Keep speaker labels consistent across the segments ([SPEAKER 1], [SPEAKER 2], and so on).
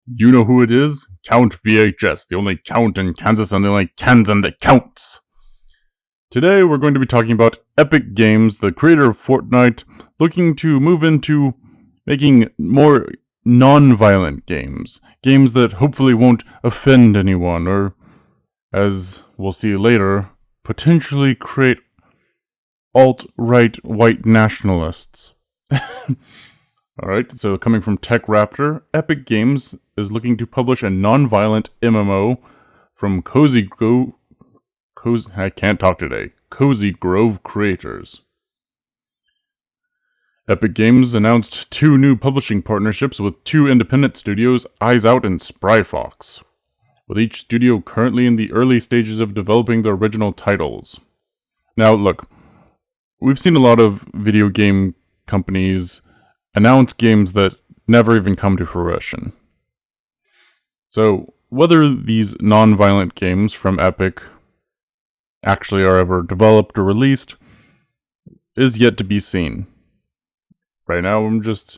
[SPEAKER 1] You know who it is? Count VHS, the only count in Kansas and the only Kansan that counts. Today we're going to be talking about Epic Games, the creator of Fortnite, looking to move into making more non-violent games. Games that hopefully won't offend anyone, or, as we'll see later, potentially create alt-right white nationalists. Alright, so coming from TechRaptor, Epic Games is looking to publish a non-violent MMO from Cozy Grove creators. Epic Games announced 2 new publishing partnerships with 2 independent studios, Eyes Out and Spryfox, with each studio currently in the early stages of developing their original titles. Now look, we've seen a lot of video game companies announce games that never even come to fruition. So, whether these non-violent games from Epic actually are ever developed or released is yet to be seen. Right now, I'm just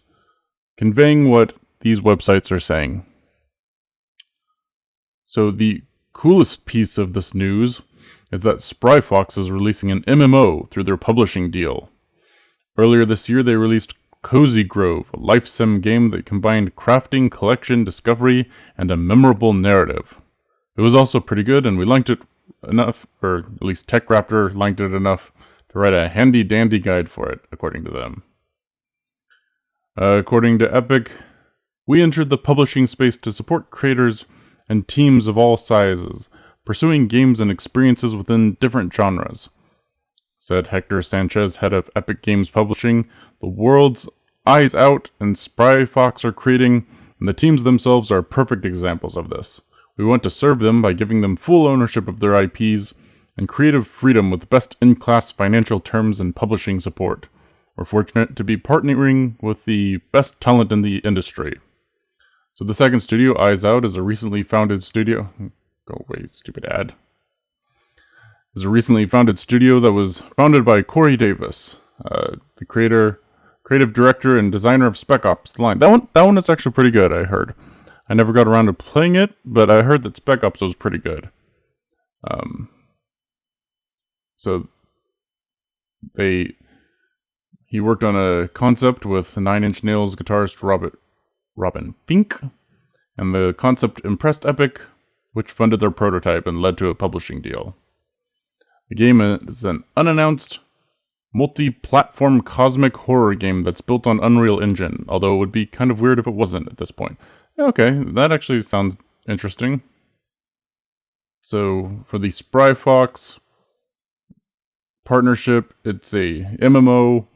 [SPEAKER 1] conveying what these websites are saying. So, the coolest piece of this news is that Spryfox is releasing an MMO through their publishing deal. Earlier this year, they released Cozy Grove, a life sim game that combined crafting, collection, discovery, and a memorable narrative. It was also pretty good, and we liked it enough, or at least TechRaptor liked it enough to write a handy-dandy guide for it, according to them. According to Epic, we entered the publishing space to support creators and teams of all sizes, pursuing games and experiences within different genres, said Hector Sanchez, head of Epic Games Publishing. The world's Eyes Out and Spryfox are creating, and the teams themselves are perfect examples of this. We want to serve them by giving them full ownership of their IPs and creative freedom with best in-class financial terms and publishing support. We're fortunate to be partnering with the best talent in the industry. So the second studio, Eyes Out, is a recently founded studio. Go away, stupid ad. Is a recently founded studio that was founded by Corey Davis, the creative director and designer of Spec Ops: The Line. That one is actually pretty good, I heard. I never got around to playing it, but I heard that Spec Ops was pretty good. So he worked on a concept with Nine Inch Nails guitarist Robin Fink, and the concept impressed Epic, which funded their prototype and led to a publishing deal. The game is an unannounced, multi-platform cosmic horror game that's built on Unreal Engine, although it would be kind of weird if it wasn't at this point. Okay, that actually sounds interesting. So, for the Spryfox partnership, it's a MMO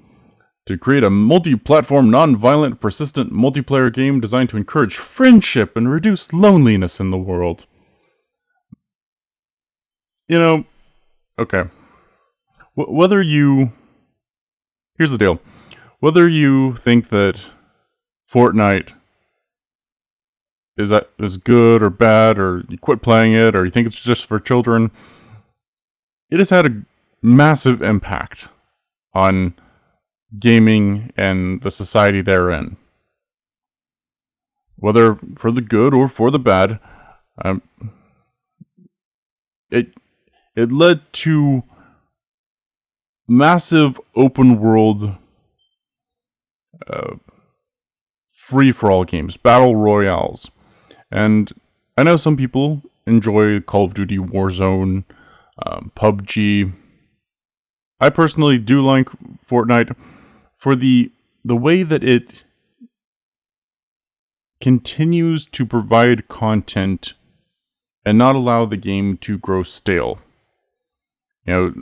[SPEAKER 1] to create a multi-platform, non-violent, persistent multiplayer game designed to encourage friendship and reduce loneliness in the world. You know, okay. Here's the deal. Whether you think that Fortnite is good or bad, or you quit playing it, or you think it's just for children, it has had a massive impact on gaming and the society therein. Whether for the good or for the bad, it led to massive open world free-for-all games, battle royales. And I know some people enjoy Call of Duty Warzone, PUBG. I personally do like Fortnite for the way that it continues to provide content and not allow the game to grow stale. You know,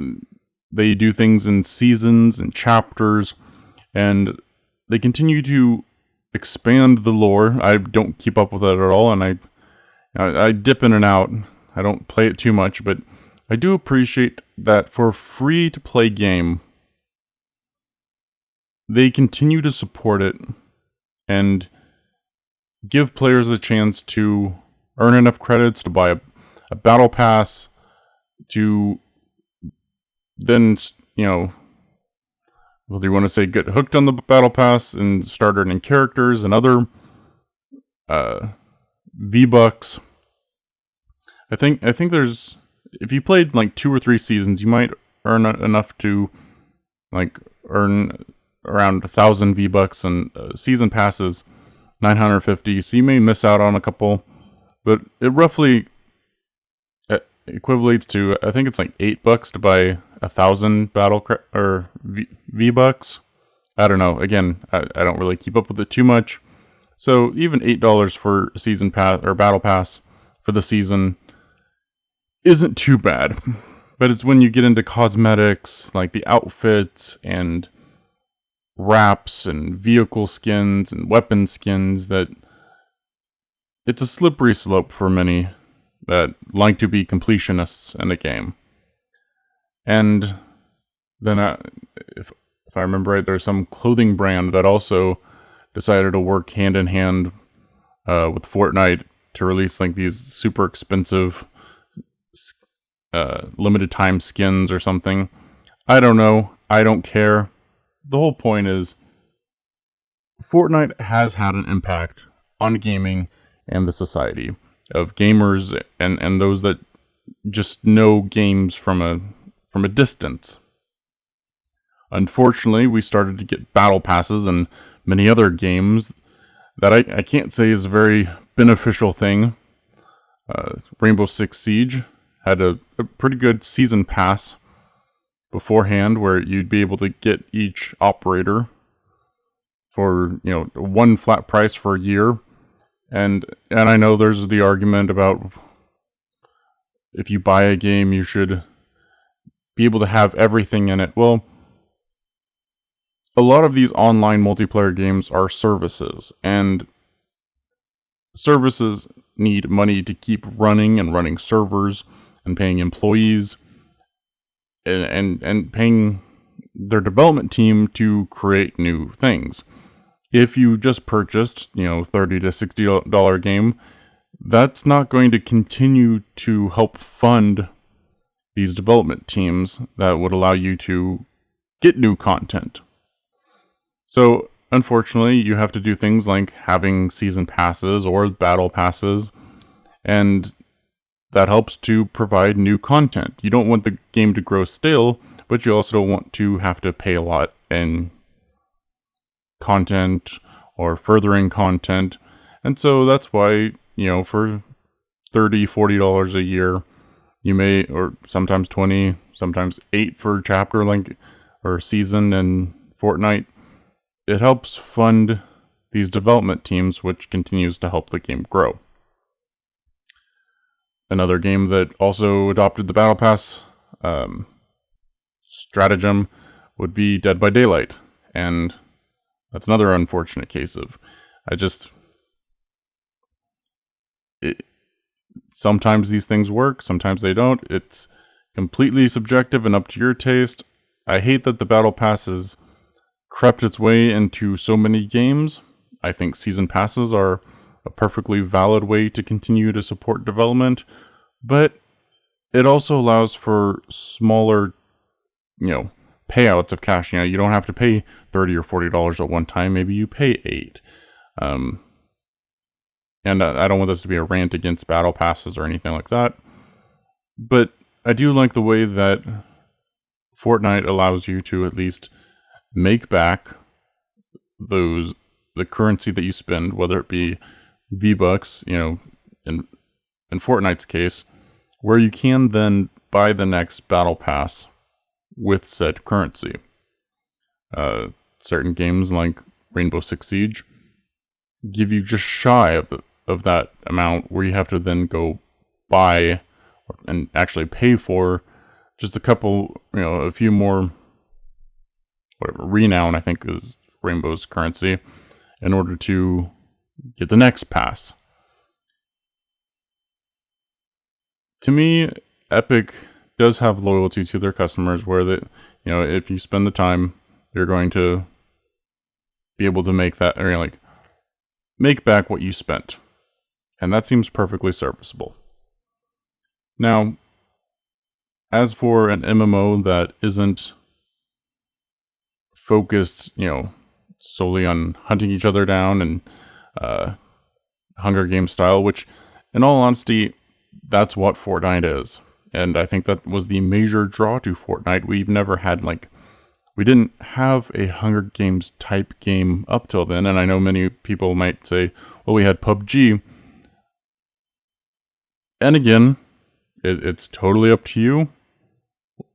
[SPEAKER 1] they do things in seasons and chapters, and they continue to expand the lore. I don't keep up with it at all, and I dip in and out. I don't play it too much, but I do appreciate that for a free-to-play game, they continue to support it and give players a chance to earn enough credits to buy a battle pass, to then, you know, whether you want to say get hooked on the battle pass and start earning characters and other V-Bucks. I think there's, if you played like 2 or 3 seasons, you might earn enough to like earn around 1,000 V-Bucks, and season passes 950. So you may miss out on a couple, but it roughly equivalates to, I think it's like $8 to buy 1,000 or V-Bucks. I don't know. Again, I don't really keep up with it too much. So even $8 for season pass or battle pass for the season isn't too bad. But it's when you get into cosmetics, like the outfits and wraps and vehicle skins and weapon skins, that it's a slippery slope for many that like to be completionists in a game. And then if I remember right, there's some clothing brand that also decided to work hand in hand with Fortnite to release like these super expensive limited time skins or something. I don't know. I don't care. The whole point is Fortnite has had an impact on gaming and the society of gamers and those that just know games from a distance. Unfortunately, we started to get battle passes and many other games that I can't say is a very beneficial thing. Rainbow Six Siege had a pretty good season pass beforehand, where you'd be able to get each operator for, you know, one flat price for a year. And I know there's the argument about if you buy a game, you should be able to have everything in it. Well, a lot of these online multiplayer games are services, and services need money to keep running and running servers and paying employees and paying their development team to create new things. If you just purchased, you know, $30 to $60 game, that's not going to continue to help fund these development teams that would allow you to get new content. So, unfortunately, you have to do things like having season passes or battle passes, and that helps to provide new content. You don't want the game to grow stale, but you also don't want to have to pay a lot in content or furthering content. And so that's why, you know, for $30, $40 a year, you may, or sometimes 20, sometimes 8 for chapter link or season in Fortnite, it helps fund these development teams, which continues to help the game grow. Another game that also adopted the Battle Pass stratagem would be Dead by Daylight. And that's another unfortunate case of, sometimes these things work, sometimes they don't. It's completely subjective and up to your taste. I hate that the Battle Pass has crept its way into so many games. I think season passes are a perfectly valid way to continue to support development, but it also allows for smaller, you know, payouts of cash. You know, you don't have to pay $30 or $40 at one time. Maybe you pay $8. And I don't want this to be a rant against battle passes or anything like that, but I do like the way that Fortnite allows you to at least make back the currency that you spend, whether it be V-Bucks, you know, in Fortnite's case, where you can then buy the next battle pass with said currency. Certain games like Rainbow Six Siege give you just shy of that amount, where you have to then go buy and actually pay for just a couple, you know, a few more, whatever, renown, I think is Rainbow's currency, in order to get the next pass. To me, Epic does have loyalty to their customers, where that, you know, if you spend the time, you're going to be able to make that, or, you know, like, make back what you spent. And that seems perfectly serviceable. Now, as for an MMO that isn't focused, you know, solely on hunting each other down and Hunger Games style, which, in all honesty, that's what Fortnite is. And I think that was the major draw to Fortnite. We've never had, we didn't have a Hunger Games type game up till then. And I know many people might say, well, we had PUBG. And again, it's totally up to you.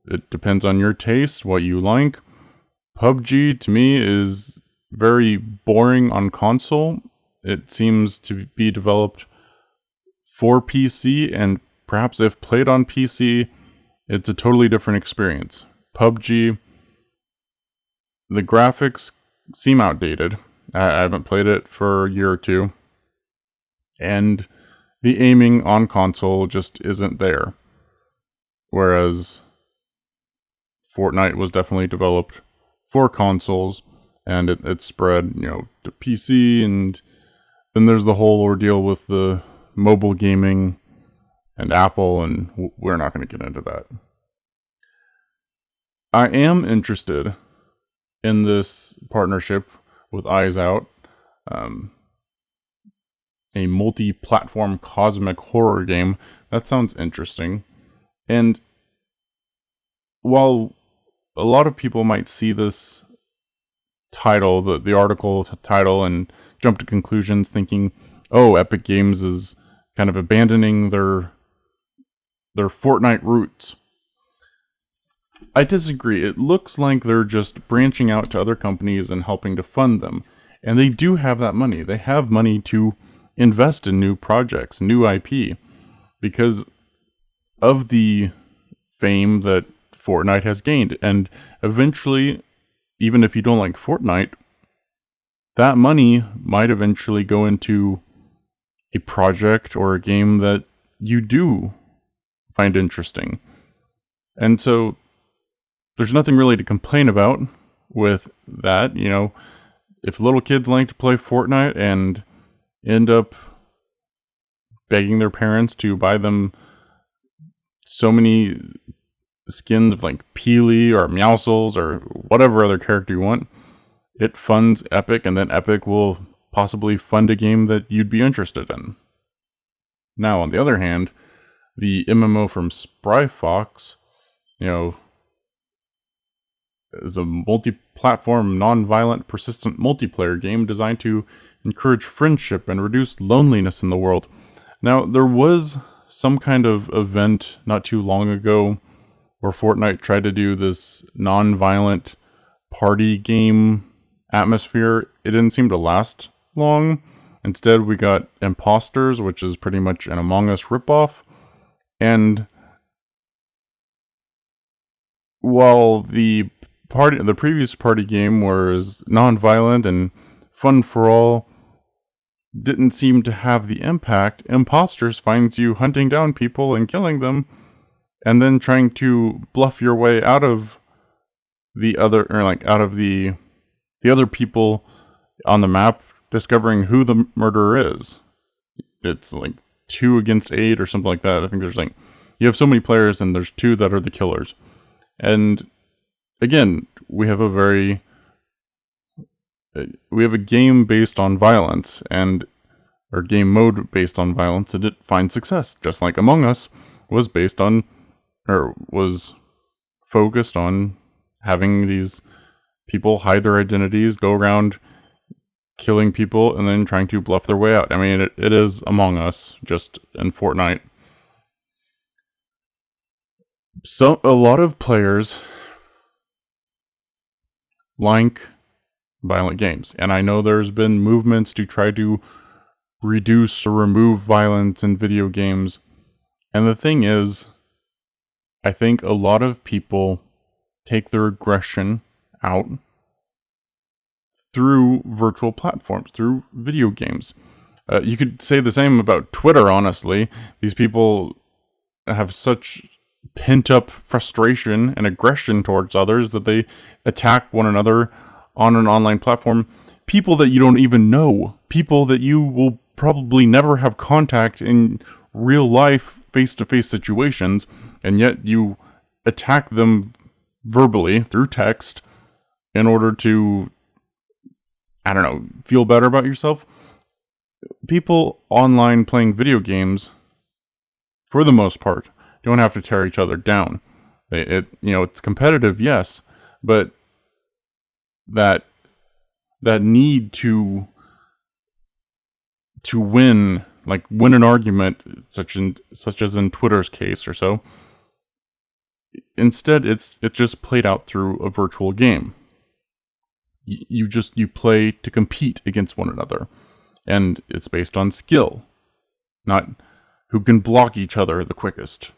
[SPEAKER 1] It depends on your taste, what you like. PUBG, to me, is very boring on console. It seems to be developed for PC, and perhaps if played on PC, it's a totally different experience. PUBG, the graphics seem outdated. I haven't played it for a year or two. And the aiming on console just isn't there. Whereas Fortnite was definitely developed for consoles, and it spread, to PC, and then there's the whole ordeal with the mobile gaming and Apple, and we're not going to get into that. I am interested in this partnership with Eyes Out, a multi-platform cosmic horror game. That sounds interesting. And while a lot of people might see this title, the article title, and jump to conclusions thinking, oh, Epic Games is kind of abandoning their Fortnite roots. I disagree. It looks like they're just branching out to other companies and helping to fund them. And they do have that money. They have money to invest in new projects, new IP, because of the fame that Fortnite has gained. And eventually, even if you don't like Fortnite, that money might eventually go into a project or a game that you do find interesting. And so there's nothing really to complain about with that. If little kids like to play Fortnite and end up begging their parents to buy them so many skins of Peely or Meowscles or whatever other character you want, it funds Epic, and then Epic will possibly fund a game that you'd be interested in. Now, on the other hand, the MMO from Spry Fox, is a multi-platform, non-violent, persistent multiplayer game designed to encourage friendship and reduce loneliness in the world. Now, there was some kind of event not too long ago where Fortnite tried to do this non-violent party game atmosphere. It didn't seem to last long. Instead, we got Imposters, which is pretty much an Among Us ripoff. And while the previous party game was non-violent and fun for all, didn't seem to have the impact, Imposters finds you hunting down people and killing them, and then trying to bluff your way out of the other, out of the other people on the map, discovering who the murderer is. It's 2 against 8 or something like that. I think there's you have so many players and there's 2 that are the killers. And again, we have a game based on violence, or game mode based on violence, and it finds success. Just like Among Us was was focused on having these people hide their identities, go around killing people, and then trying to bluff their way out. I mean, it is Among Us, just in Fortnite. So, a lot of players like violent games, and I know there's been movements to try to reduce or remove violence in video games. And the thing is, I think a lot of people take their aggression out through virtual platforms, through video games. You could say the same about Twitter, honestly. These people have such pent-up frustration and aggression towards others that they attack one another on an online platform. People that you don't even know. People that you will probably never have contact in real life, face-to-face situations, and yet you attack them verbally through text in order to, feel better about yourself. people online playing video games, for the most part, don't have to tear each other down. It's competitive, yes, but that need to win, like win an argument, such as in Twitter's case or so. Instead, it's just played out through a virtual game. You play to compete against one another, and it's based on skill, not who can block each other the quickest.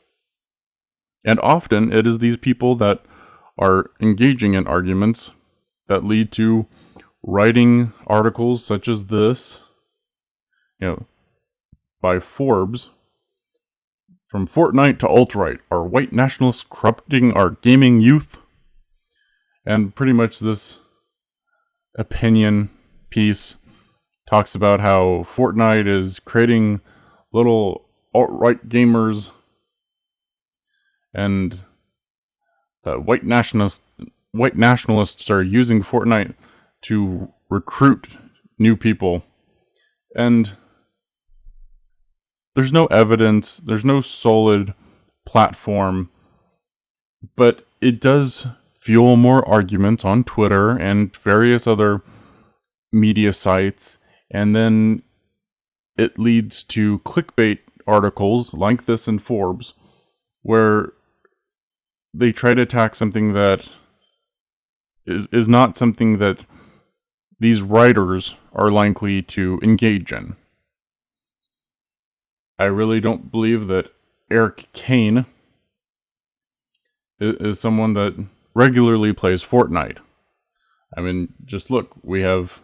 [SPEAKER 1] And often it is these people that are engaging in arguments that lead to writing articles such as this, by Forbes. From Fortnite to alt-right, are white nationalists corrupting our gaming youth? And pretty much this opinion piece talks about how Fortnite is creating little alt-right gamers, and that white nationalists are using Fortnite to recruit new people. And there's no evidence, there's no solid platform, but it does fuel more arguments on Twitter and various other media sites, and then it leads to clickbait articles like this in Forbes, where they try to attack something that is not something that these writers are likely to engage in. I really don't believe that Eric Kane is someone that regularly plays Fortnite. I mean, just look, we have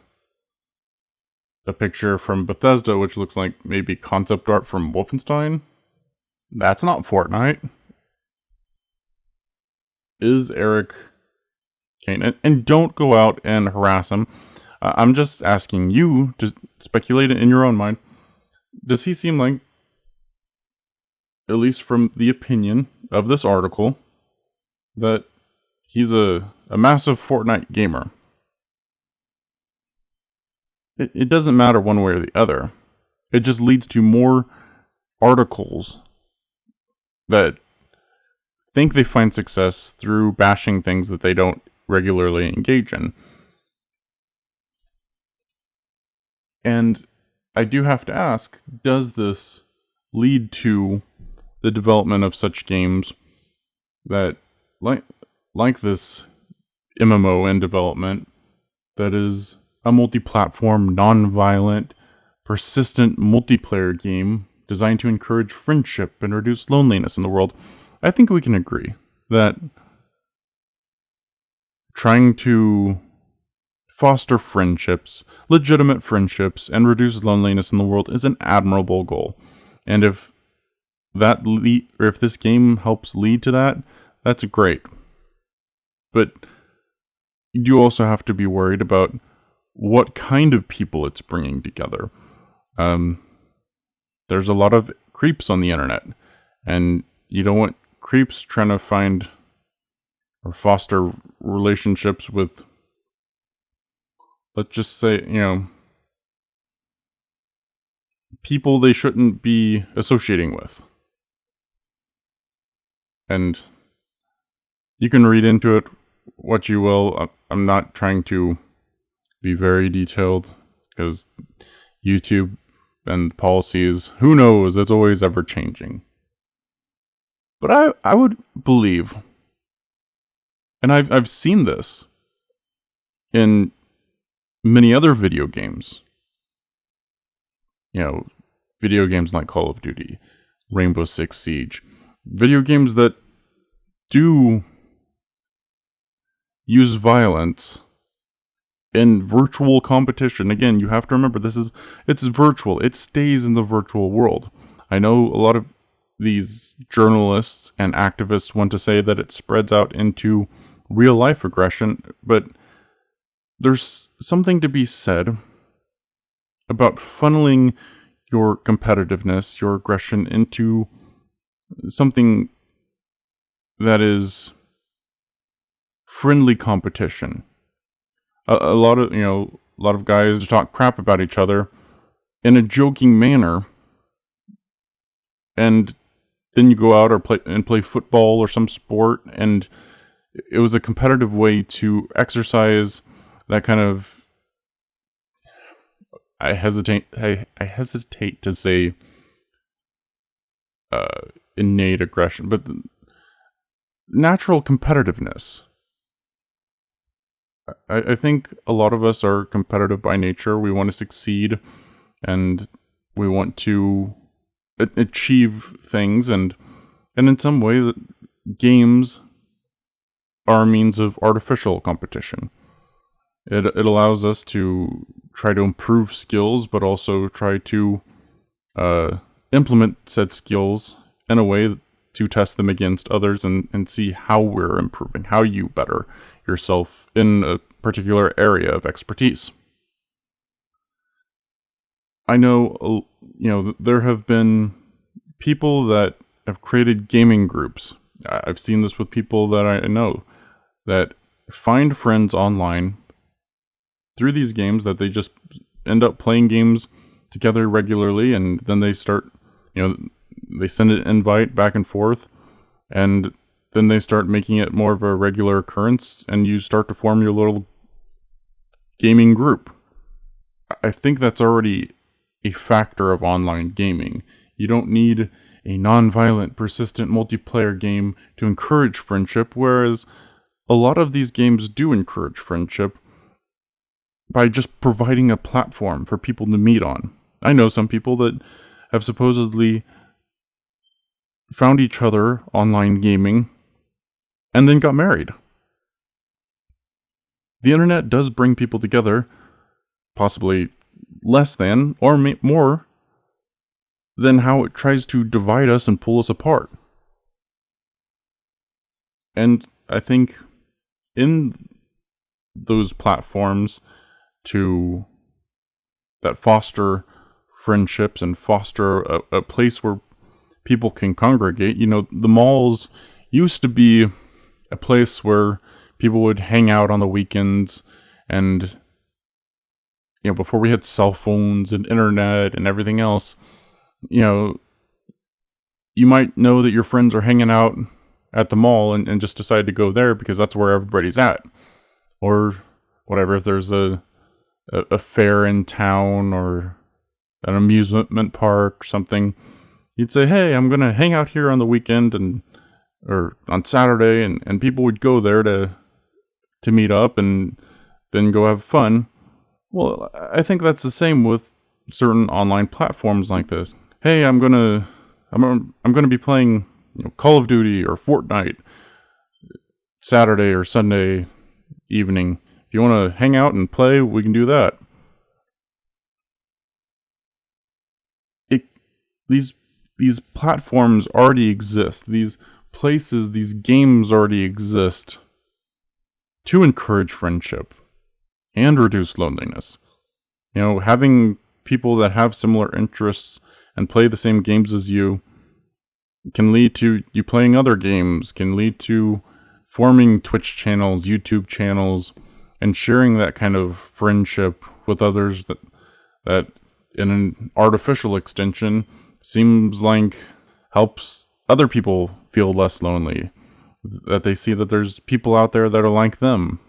[SPEAKER 1] a picture from Bethesda, which looks like maybe concept art from Wolfenstein. That's not Fortnite. Is Eric Kane? And don't go out and harass him. I'm just asking you to speculate in your own mind. Does he seem like, at least from the opinion of this article, that he's a massive Fortnite gamer? It doesn't matter one way or the other. It just leads to more articles that think they find success through bashing things that they don't regularly engage in. And I do have to ask, does this lead to the development of such games that, like this MMO in development, that is a multi-platform, non-violent, persistent multiplayer game designed to encourage friendship and reduce loneliness in the world? I think we can agree that trying to foster friendships, legitimate friendships, and reduce loneliness in the world is an admirable goal. And if this game helps lead to that, that's great. But you do also have to be worried about what kind of people it's bringing together. There's a lot of creeps on the internet, and you don't want creeps trying to find or foster relationships with, let's just say, people they shouldn't be associating with. And you can read into it what you will. I'm not trying to be very detailed, because YouTube and policies, who knows, it's always ever changing. But I would believe, and I've seen this in many other video games. Video games like Call of Duty, Rainbow Six Siege, video games that do use violence in virtual competition. Again, you have to remember, it's virtual. It stays in the virtual world. I know a lot of these journalists and activists want to say that it spreads out into real life aggression, but there's something to be said about funneling your competitiveness, your aggression, into something that is friendly competition. A lot of guys talk crap about each other in a joking manner, and then you go out or play football or some sport, and it was a competitive way to exercise that kind of, I hesitate to say innate aggression, but natural competitiveness. I think a lot of us are competitive by nature. We want to succeed, and we want to achieve things, and in some way, games are a means of artificial competition. It allows us to try to improve skills, but also try to implement said skills in a way to test them against others and see how we're improving, how you better yourself in a particular area of expertise. I know, there have been people that have created gaming groups. I've seen this with people that I know that find friends online through these games, that they just end up playing games together regularly, and then they start, they send an invite back and forth, and then they start making it more of a regular occurrence, and you start to form your little gaming group. I think that's already a factor of online gaming. You don't need a non-violent, persistent multiplayer game to encourage friendship, whereas a lot of these games do encourage friendship by just providing a platform for people to meet on. I know some people that have supposedly found each other online gaming and then got married. The internet does bring people together, possibly less than or more than how it tries to divide us and pull us apart. And I think in those platforms that foster friendships and foster a place where people can congregate. The malls used to be a place where people would hang out on the weekends, and before we had cell phones and internet and everything else, you might know that your friends are hanging out at the mall and just decide to go there because that's where everybody's at. Or whatever, if there's a fair in town or an amusement park or something, you'd say, hey, I'm going to hang out here on the weekend or on Saturday, and people would go there to meet up and then go have fun. Well, I think that's the same with certain online platforms like this. Hey, I'm gonna be playing Call of Duty or Fortnite Saturday or Sunday evening. If you want to hang out and play, we can do that. These platforms already exist. These places, these games already exist to encourage friendship and reduce loneliness. Having people that have similar interests and play the same games as you can lead to you playing other games, can lead to forming Twitch channels, YouTube channels, and sharing that kind of friendship with others that in an artificial extension seems like helps other people feel less lonely, that they see that there's people out there that are like them.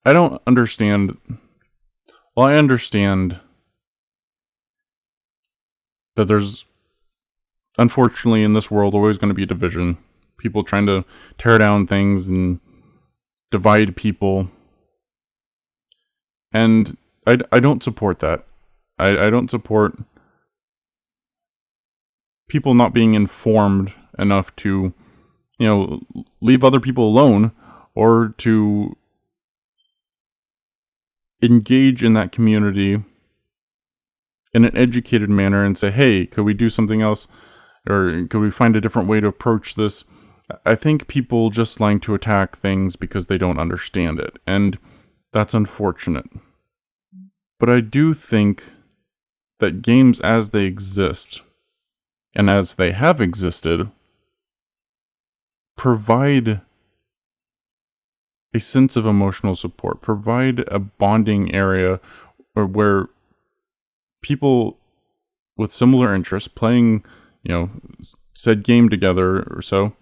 [SPEAKER 1] I don't understand. Well, I understand that there's, unfortunately, in this world, always going to be a division. People trying to tear down things and divide people. And I don't support that. I don't support people not being informed enough to, leave other people alone or to engage in that community in an educated manner and say, hey, could we do something else? Or could we find a different way to approach this? I think people just like to attack things because they don't understand it. And that's unfortunate. But I do think that games as they exist, and as they have existed, provide a sense of emotional support, provide a bonding area where people with similar interests playing, said game together or so,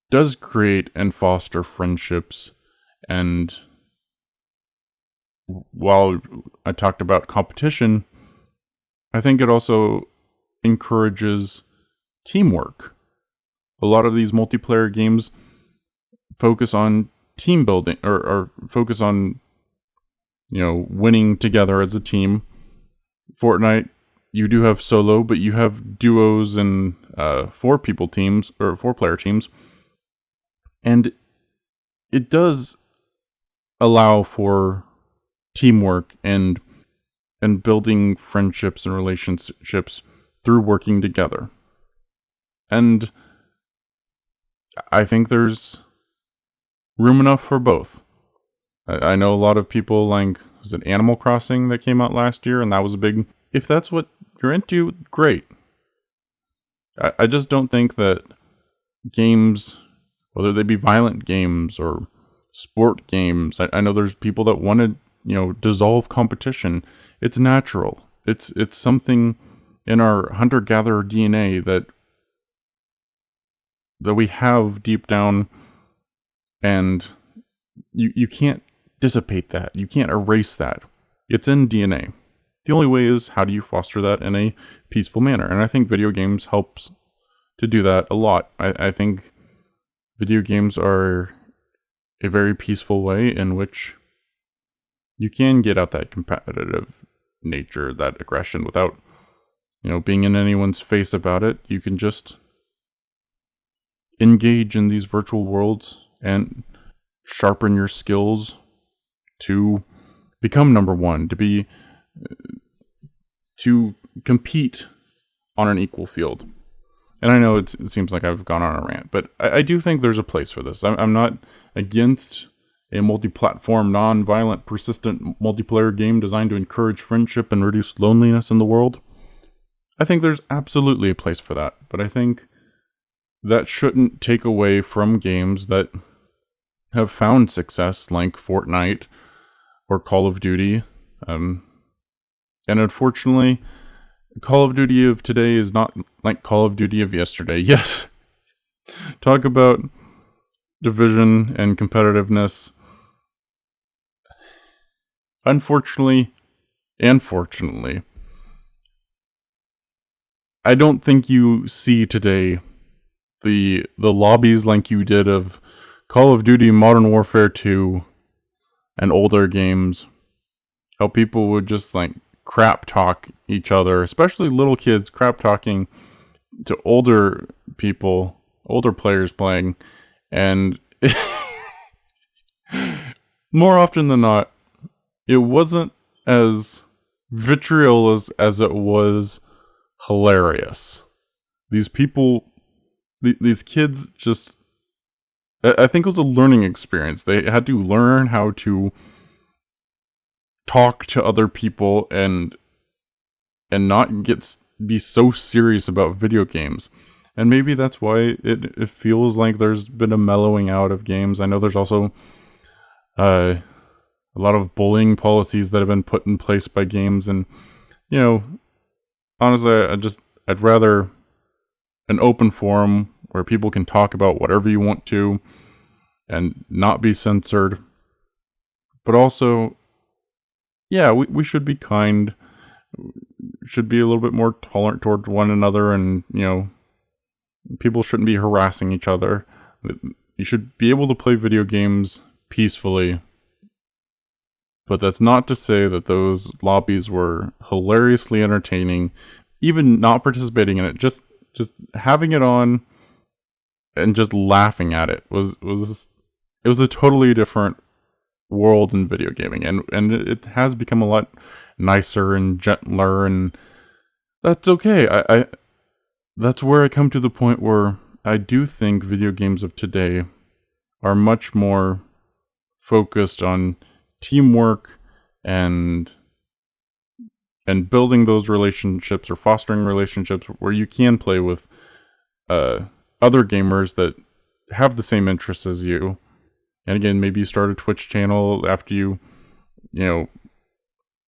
[SPEAKER 1] does create and foster friendships. And while I talked about competition, I think it also encourages teamwork. A lot of these multiplayer games focus on team building or focus on, winning together as a team. Fortnite, you do have solo, but you have duos and 4-people teams or 4-player teams. And it does allow for teamwork and building friendships and relationships through working together. And I think there's room enough for both. I know a lot of people like, was it Animal Crossing that came out last year? And that was a big, if that's what you're into, great. I just don't think that games, whether they be violent games or sport games, I know there's people that want to, dissolve competition. It's natural. It's something in our hunter-gatherer DNA that we have deep down, and you can't dissipate that. You can't erase that. It's in DNA. The only way is, how do you foster that in a peaceful manner? And I think video games helps to do that a lot. I think video games are a very peaceful way in which you can get out that competitive nature, that aggression, without, being in anyone's face about it. You can just engage in these virtual worlds and sharpen your skills to become number one, to compete on an equal field. And I know it seems like I've gone on a rant, but I do think there's a place for this. I'm not against a multi-platform, non-violent, persistent multiplayer game designed to encourage friendship and reduce loneliness in the world. I think there's absolutely a place for that, but I think that shouldn't take away from games that have found success, like Fortnite or Call of Duty. And unfortunately, Call of Duty of today is not like Call of Duty of yesterday. Yes, talk about division and competitiveness. Unfortunately, and fortunately, I don't think you see today the lobbies like you did of Call of Duty Modern Warfare 2 and older games. How people would just like crap talk each other, especially little kids crap talking to older people, older players playing, and more often than not, it wasn't as vitriol as it was hilarious. These people, these kids just, I think it was a learning experience. They had to learn how to talk to other people and not be so serious about video games. And maybe that's why it feels like there's been a mellowing out of games. I know there's also a lot of bullying policies that have been put in place by games, and honestly, I'd rather an open forum where people can talk about whatever you want to and not be censored. But also, yeah, we should be kind, should be a little bit more tolerant towards one another, and people shouldn't be harassing each other. You should be able to play video games peacefully. But that's not to say that those lobbies were hilariously entertaining. Even not participating in it, just having it on and just laughing at it was a totally different world in video gaming, and it has become a lot nicer and gentler, and that's okay. I that's where I come to the point where I do think video games of today are much more focused on teamwork and building those relationships or fostering relationships where you can play with other gamers that have the same interests as you. And again, maybe you start a Twitch channel after you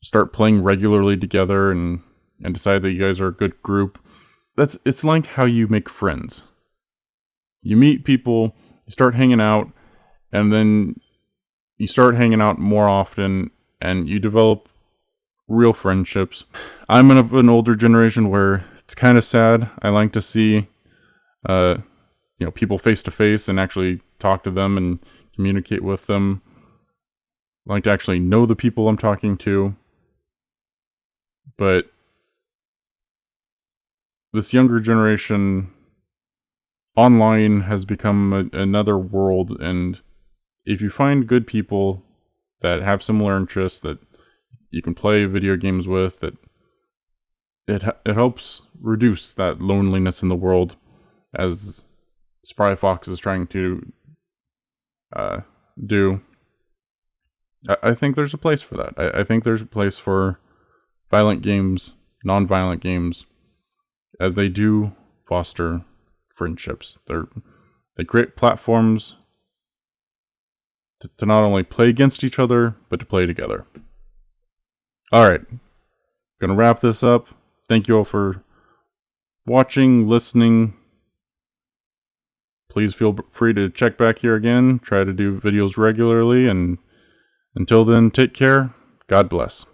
[SPEAKER 1] start playing regularly together and decide that you guys are a good group. It's like how you make friends. You meet people, you start hanging out, and then you start hanging out more often, and you develop real friendships. I'm of an older generation where it's kind of sad. I like to see, people face to face and actually talk to them and communicate with them. I like to actually know the people I'm talking to. But this younger generation online has become another world, and if you find good people that have similar interests that you can play video games with, that it helps reduce that loneliness in the world, as Spry Fox is trying to do. I think there's a place for that. I think there's a place for violent games, non-violent games, as they do foster friendships. They create platforms to not only play against each other, but to play together. Alright, gonna wrap this up. Thank you all for watching, listening. Please feel free to check back here again. Try to do videos regularly, and until then, take care. God bless.